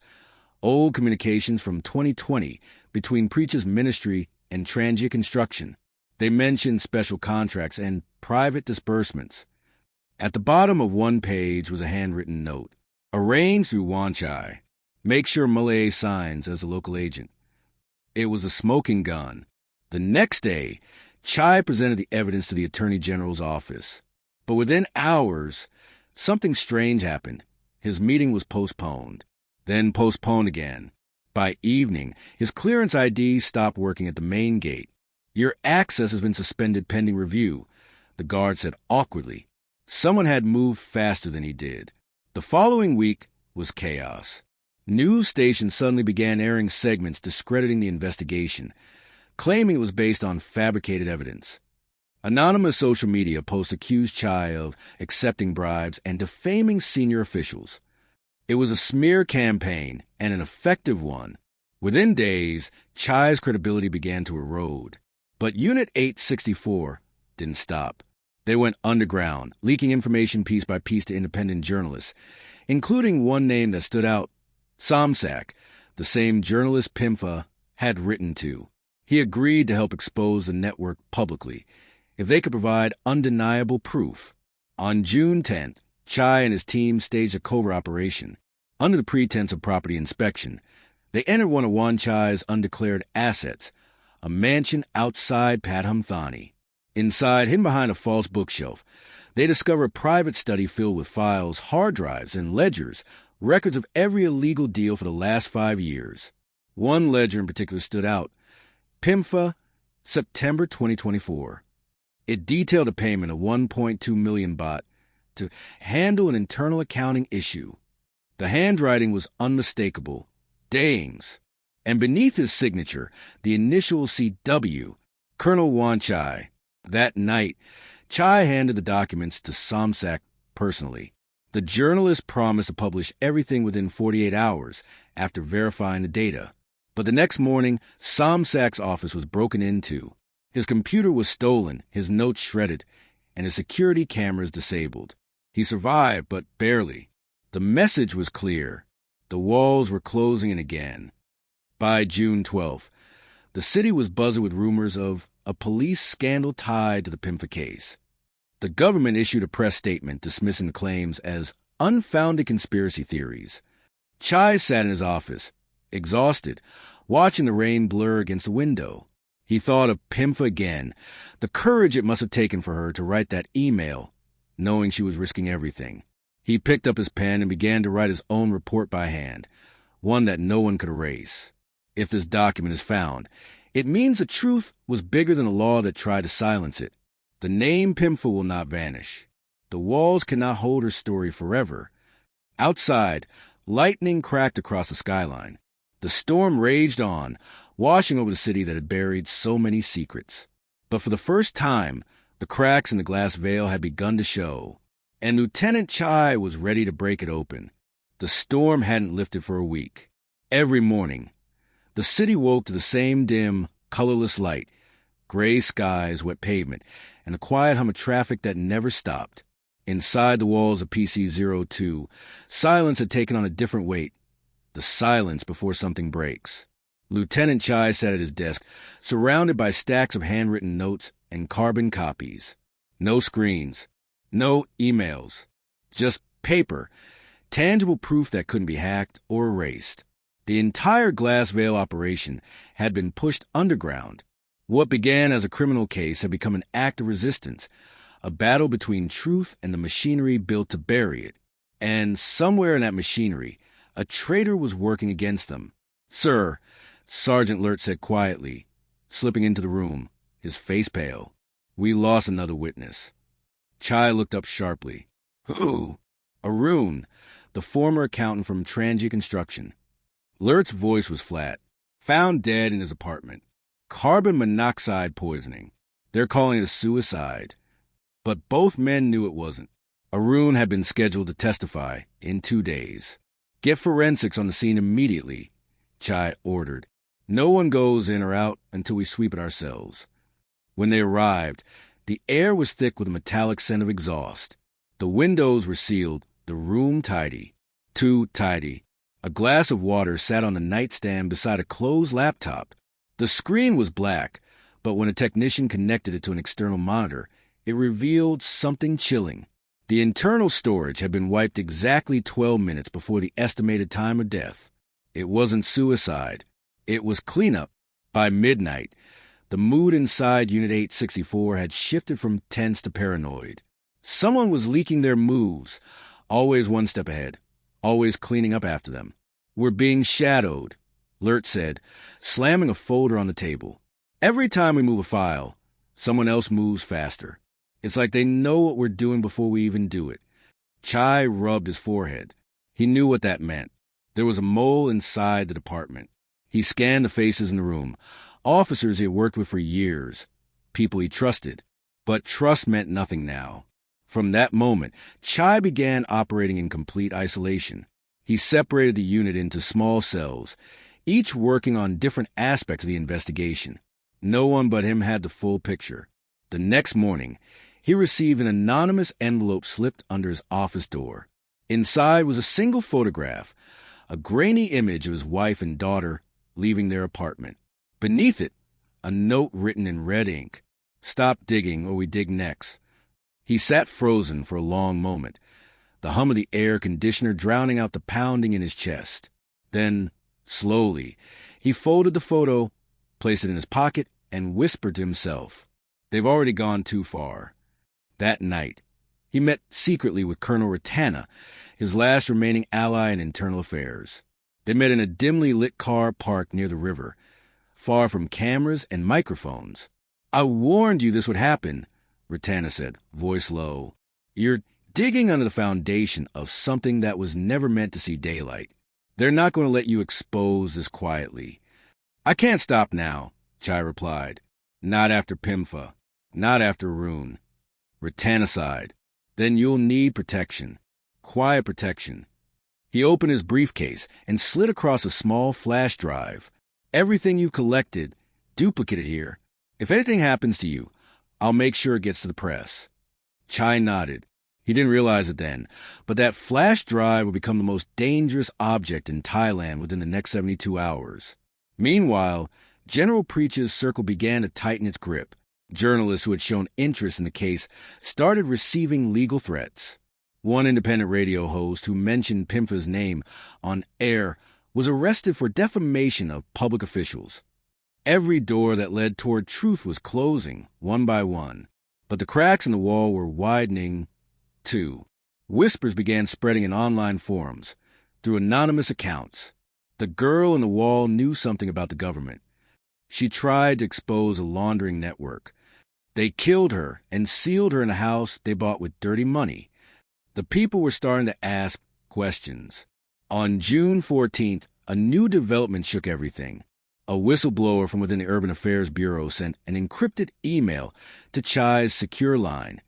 old communications from 2020 between Preach's ministry and Transient Construction. They mentioned special contracts and private disbursements. At the bottom of one page was a handwritten note. Arranged through Wanchai. Make sure Malay signs as a local agent. It was a smoking gun. The next day, Chai presented the evidence to the Attorney General's office. But within hours, something strange happened. His meeting was postponed, then postponed again. By evening, his clearance ID stopped working at the main gate. Your access has been suspended pending review, the guard said awkwardly. Someone had moved faster than he did. The following week was chaos. News stations suddenly began airing segments discrediting the investigation, claiming it was based on fabricated evidence. Anonymous social media posts accused Chai of accepting bribes and defaming senior officials. It was a smear campaign, and an effective one. Within days, Chai's credibility began to erode. But Unit 864 didn't stop. They went underground, leaking information piece by piece to independent journalists, including one name that stood out, Somsak, the same journalist Pimfah had written to. He agreed to help expose the network publicly, if they could provide undeniable proof. On June 10th, Chai and his team staged a covert operation. Under the pretense of property inspection, they entered one of Wanchai's undeclared assets, a mansion outside Padhamthani. Inside, hidden behind a false bookshelf, they discovered a private study filled with files, hard drives, and ledgers, records of every illegal deal for the last 5 years. One ledger in particular stood out. Pimfah, September 2024. It detailed a payment of 1.2 million baht to handle an internal accounting issue. The handwriting was unmistakable, Daying's, and beneath his signature, the initial CW, Colonel Wanchai. That night, Chai handed the documents to Somsak personally. The journalist promised to publish everything within 48 hours after verifying the data. But the next morning, Somsak's office was broken into. His computer was stolen, his notes shredded, and his security cameras disabled. He survived, but barely. The message was clear. The walls were closing in again. By June 12th, the city was buzzing with rumors of a police scandal tied to the Pimfah case. The government issued a press statement dismissing the claims as unfounded conspiracy theories. Chai sat in his office, exhausted, watching the rain blur against the window. He thought of Pimfah again, the courage it must have taken for her to write that email, knowing she was risking everything. He picked up his pen and began to write his own report by hand, one that no one could erase. If this document is found, it means the truth was bigger than a law that tried to silence it. The name Pimfah will not vanish. The walls cannot hold her story forever. Outside, lightning cracked across the skyline. The storm raged on, washing over the city that had buried so many secrets. But for the first time, the cracks in the glass veil had begun to show, and Lieutenant Chai was ready to break it open. The storm hadn't lifted for a week. Every morning, the city woke to the same dim, colorless light, gray skies, wet pavement, and the quiet hum of traffic that never stopped. Inside the walls of PC-02, silence had taken on a different weight. The silence before something breaks. Lieutenant Chai sat at his desk, surrounded by stacks of handwritten notes and carbon copies. No screens. No emails. Just paper. Tangible proof that couldn't be hacked or erased. The entire glass veil operation had been pushed underground. What began as a criminal case had become an act of resistance, a battle between truth and the machinery built to bury it. And somewhere in that machinery, a traitor was working against them. "Sir," Sergeant Lurt said quietly, slipping into the room, his face pale. "We lost another witness." Chai looked up sharply. "Who?" "Arun, the former accountant from Trangia Construction." Lurt's voice was flat. "Found dead in his apartment. Carbon monoxide poisoning. They're calling it a suicide." But both men knew it wasn't. Arun had been scheduled to testify in 2 days. "Get forensics on the scene immediately," Chai ordered. "No one goes in or out until we sweep it ourselves." When they arrived, the air was thick with a metallic scent of exhaust. The windows were sealed, the room tidy. Too tidy. A glass of water sat on the nightstand beside a closed laptop. The screen was black, but when a technician connected it to an external monitor, it revealed something chilling. The internal storage had been wiped exactly 12 minutes before the estimated time of death. It wasn't suicide. It was cleanup. By midnight, the mood inside Unit 864 had shifted from tense to paranoid. Someone was leaking their moves, always one step ahead, always cleaning up after them. "We're being shadowed," Lurt said, slamming a folder on the table. "Every time we move a file, someone else moves faster. It's like they know what we're doing before we even do it." Chai rubbed his forehead. He knew what that meant. There was a mole inside the department. He scanned the faces in the room, officers he had worked with for years, people he trusted. But trust meant nothing now. From that moment, Chai began operating in complete isolation. He separated the unit into small cells, each working on different aspects of the investigation. No one but him had the full picture. The next morning, he received an anonymous envelope slipped under his office door. Inside was a single photograph, a grainy image of his wife and daughter leaving their apartment. Beneath it, a note written in red ink. "Stop digging or we dig next." He sat frozen for a long moment, the hum of the air conditioner drowning out the pounding in his chest. Then, slowly, he folded the photo, placed it in his pocket, and whispered to himself, "They've already gone too far." That night, he met secretly with Colonel Ratana, his last remaining ally in internal affairs. They met in a dimly lit car parked near the river, far from cameras and microphones. "I warned you this would happen," Ratana said, voice low. "You're digging under the foundation of something that was never meant to see daylight. They're not going to let you expose this quietly." "I can't stop now," Chai replied. "Not after Pimfah. Not after Arun." Ratana sighed. "Then you'll need protection. Quiet protection." He opened his briefcase and slid across a small flash drive. "Everything you collected, duplicate it here. If anything happens to you, I'll make sure it gets to the press." Chai nodded. He didn't realize it then, but that flash drive would become the most dangerous object in Thailand within the next 72 hours. Meanwhile, General Preach's circle began to tighten its grip. Journalists who had shown interest in the case started receiving legal threats. One independent radio host who mentioned Pimfah's name on air was arrested for defamation of public officials. Every door that led toward truth was closing, one by one. But the cracks in the wall were widening, too. Whispers began spreading in online forums, through anonymous accounts. The girl in the wall knew something about the government. She tried to expose a laundering network. They killed her and sealed her in a house they bought with dirty money. The people were starting to ask questions. On June 14th, a new development shook everything. A whistleblower from within the Urban Affairs Bureau sent an encrypted email to Chai's secure line.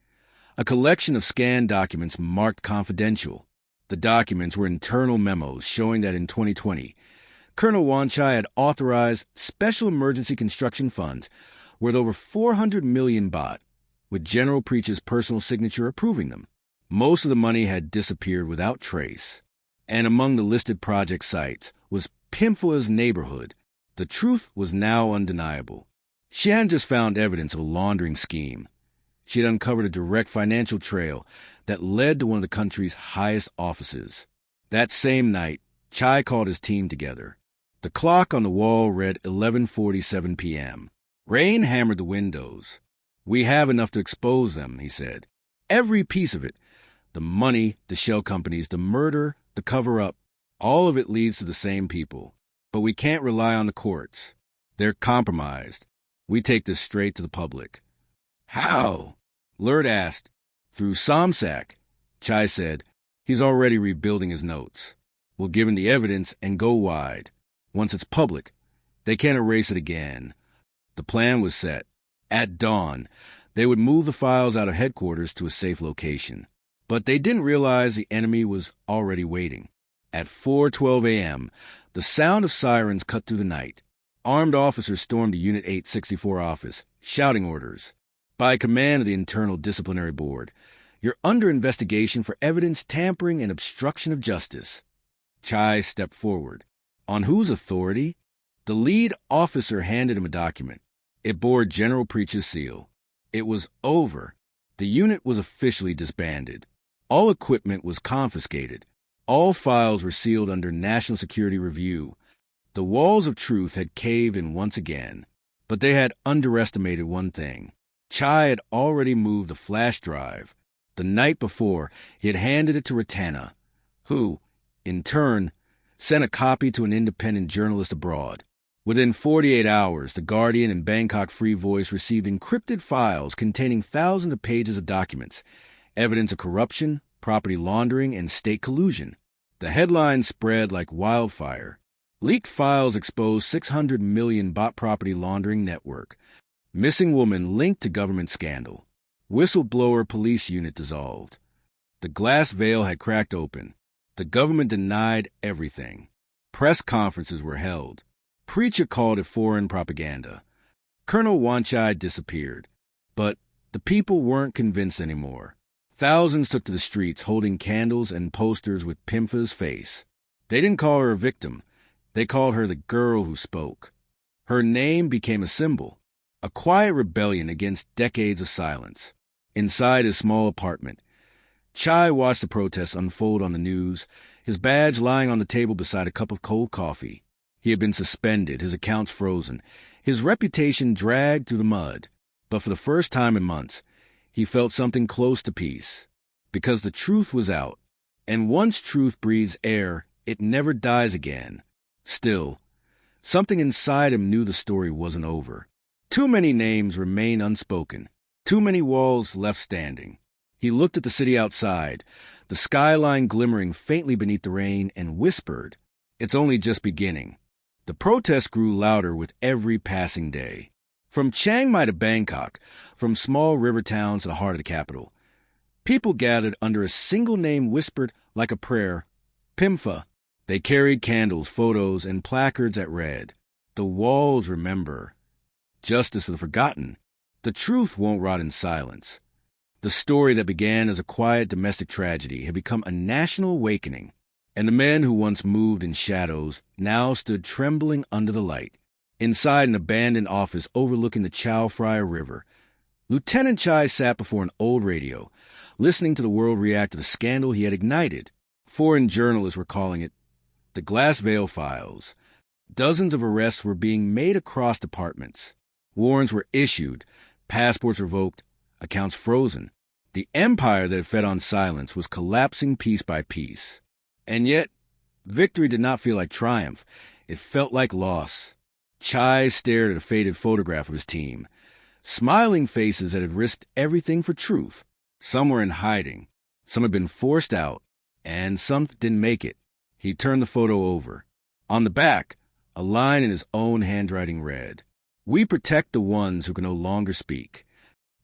A collection of scanned documents marked confidential. The documents were internal memos showing that in 2020, Colonel Wanchai had authorized special emergency construction funds worth over 400 million baht, with General Preach's personal signature approving them. Most of the money had disappeared without trace. And among the listed project sites was Pimfah's neighborhood. The truth was now undeniable. She hadn't just found evidence of a laundering scheme. She had uncovered a direct financial trail that led to one of the country's highest offices. That same night, Chai called his team together. The clock on the wall read 11:47 p.m. Rain hammered the windows. "We have enough to expose them," he said. "Every piece of it. The money, the shell companies, the murder, the cover-up, all of it leads to the same people. But we can't rely on the courts. They're compromised. We take this straight to the public." "How?" Lurt asked. "Through Somsak," Chai said. "He's already rebuilding his notes. We'll give him the evidence and go wide. Once it's public, they can't erase it again." The plan was set. At dawn, they would move the files out of headquarters to a safe location. But they didn't realize the enemy was already waiting. At 4:12 a.m., the sound of sirens cut through the night. Armed officers stormed the Unit 864 office, shouting orders. "By command of the Internal Disciplinary Board, you're under investigation for evidence tampering and obstruction of justice." Chai stepped forward. On whose authority? The lead officer handed him a document. It bore General Preach's seal. It was over. The unit was officially disbanded. All equipment was confiscated. All files were sealed under national security review. The walls of truth had caved in once again. But they had underestimated one thing. Chai had already moved the flash drive. The night before, he had handed it to Ratana, who, in turn, sent a copy to an independent journalist abroad. Within 48 hours, The Guardian and Bangkok Free Voice received encrypted files containing thousands of pages of documents, evidence of corruption, property laundering, and state collusion. The headlines spread like wildfire. Leaked files exposed 600 million baht property laundering network. Missing woman linked to government scandal. Whistleblower police unit dissolved. The glass veil had cracked open. The government denied everything. Press conferences were held. Preacher called it foreign propaganda. Colonel Wanchai disappeared. But the people weren't convinced anymore. Thousands took to the streets holding candles and posters with Pimfah's face. They didn't call her a victim. They called her the girl who spoke. Her name became a symbol. A quiet rebellion against decades of silence. Inside his small apartment, Chai watched the protests unfold on the news, his badge lying on the table beside a cup of cold coffee. He had been suspended, his accounts frozen, his reputation dragged through the mud. But for the first time in months, he felt something close to peace. Because the truth was out. And once truth breathes air, it never dies again. Still, something inside him knew the story wasn't over. Too many names remained unspoken. Too many walls left standing. He looked at the city outside, the skyline glimmering faintly beneath the rain, and whispered, "It's only just beginning." The protests grew louder with every passing day. From Chiang Mai to Bangkok, from small river towns to the heart of the capital, people gathered under a single name whispered like a prayer, Pimfah. They carried candles, photos, and placards that read, "The walls remember. Justice for the forgotten. The truth won't rot in silence." The story that began as a quiet domestic tragedy had become a national awakening, and the men who once moved in shadows now stood trembling under the light. Inside an abandoned office overlooking the Chao Phraya River, Lieutenant Chai sat before an old radio, listening to the world react to the scandal he had ignited. Foreign journalists were calling it the Glass Veil Files. Dozens of arrests were being made across departments. Warrants were issued, passports revoked, accounts frozen. The empire that fed on silence was collapsing piece by piece. And yet, victory did not feel like triumph. It felt like loss. Chai stared at a faded photograph of his team. Smiling faces that had risked everything for truth. Some were in hiding. Some had been forced out. And some didn't make it. He turned the photo over. On the back, a line in his own handwriting read, "We protect the ones who can no longer speak."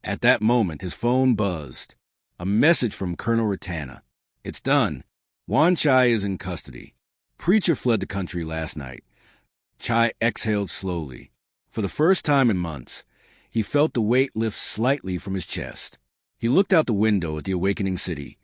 At that moment, his phone buzzed. A message from Colonel Ratana. "It's done. Wan Chai is in custody. Preacher fled the country last night." Chai exhaled slowly. For the first time in months, he felt the weight lift slightly from his chest. He looked out the window at the awakening city.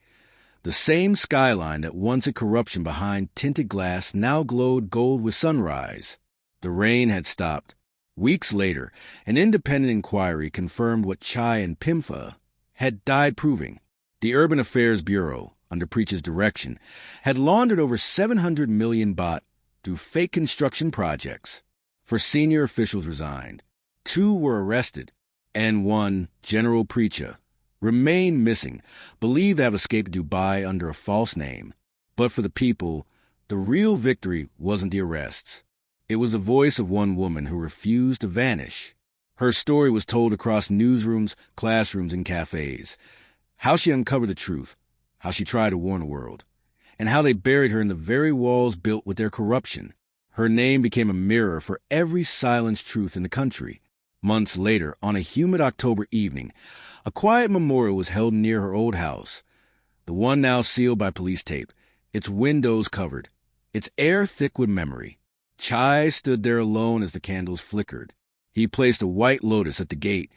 The same skyline that once had corruption behind tinted glass now glowed gold with sunrise. The rain had stopped. Weeks later, an independent inquiry confirmed what Chai and Pimfah had died proving. The Urban Affairs Bureau, under Preacher's direction, had laundered over 700 million baht through fake construction projects. 4 senior officials resigned. 2 were arrested, and 1, General Preacher, remained missing, believed to have escaped Dubai under a false name. But for the people, the real victory wasn't the arrests. It was the voice of one woman who refused to vanish. Her story was told across newsrooms, classrooms, and cafes. How she uncovered the truth, how she tried to warn the world, and how they buried her in the very walls built with their corruption. Her name became a mirror for every silenced truth in the country. Months later, on a humid October evening, a quiet memorial was held near her old house, the one now sealed by police tape, its windows covered, its air thick with memory. Chai stood there alone as the candles flickered. He placed a white lotus at the gate,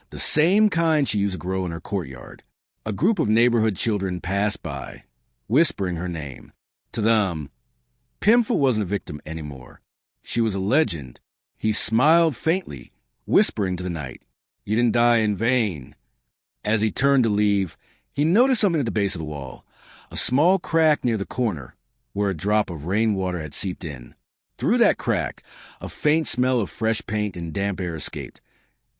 the same kind she used to grow in her courtyard. A group of neighborhood children passed by, whispering her name. To them, Pimfah wasn't a victim anymore. She was a legend. He smiled faintly, whispering to the night, "You didn't die in vain." As he turned to leave, he noticed something at the base of the wall, a small crack near the corner, where a drop of rainwater had seeped in. Through that crack, a faint smell of fresh paint and damp air escaped,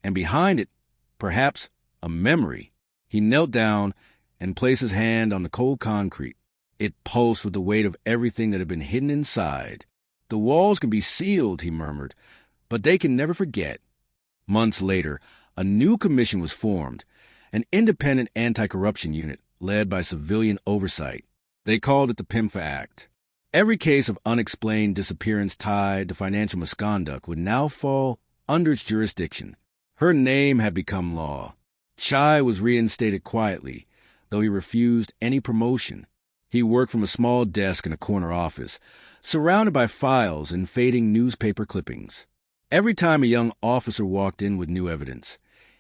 and behind it, perhaps, a memory. He knelt down and placed his hand on the cold concrete. It pulsed with the weight of everything that had been hidden inside. "The walls can be sealed," he murmured, "but they can never forget." Months later, a new commission was formed, an independent anti-corruption unit led by civilian oversight. They called it the Pimfah Act. Every case of unexplained disappearance tied to financial misconduct would now fall under its jurisdiction. Her name had become law. Chai was reinstated quietly, though he refused any promotion. He worked from a small desk in a corner office, surrounded by files and fading newspaper clippings. Every time a young officer walked in with new evidence,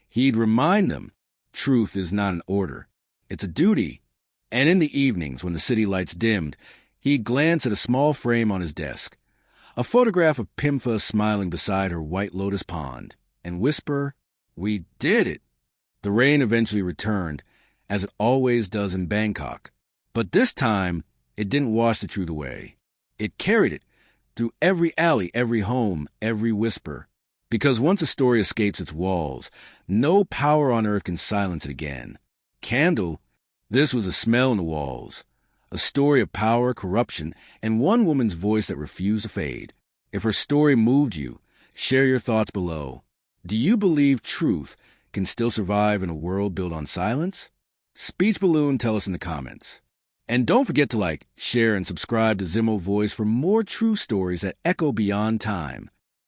he'd remind them, truth is not an order, it's a duty. And in the evenings, when the city lights dimmed, he'd glance at a small frame on his desk, a photograph of Pimfah smiling beside her white lotus pond, and whisper, "We did it." The rain eventually returned, as it always does in Bangkok. But this time, it didn't wash the truth away. It carried it through every alley, every home, every whisper. Because once a story escapes its walls, no power on earth can silence it again. Candle, this was a smell in the walls, a story of power, corruption, and one woman's voice that refused to fade. If her story moved you, share your thoughts below. Do you believe truth can still survive in a world built on silence? Speech Balloon, tell us in the comments. And don't forget to like, share, and subscribe to Zimo Voice for more true stories that echo beyond time.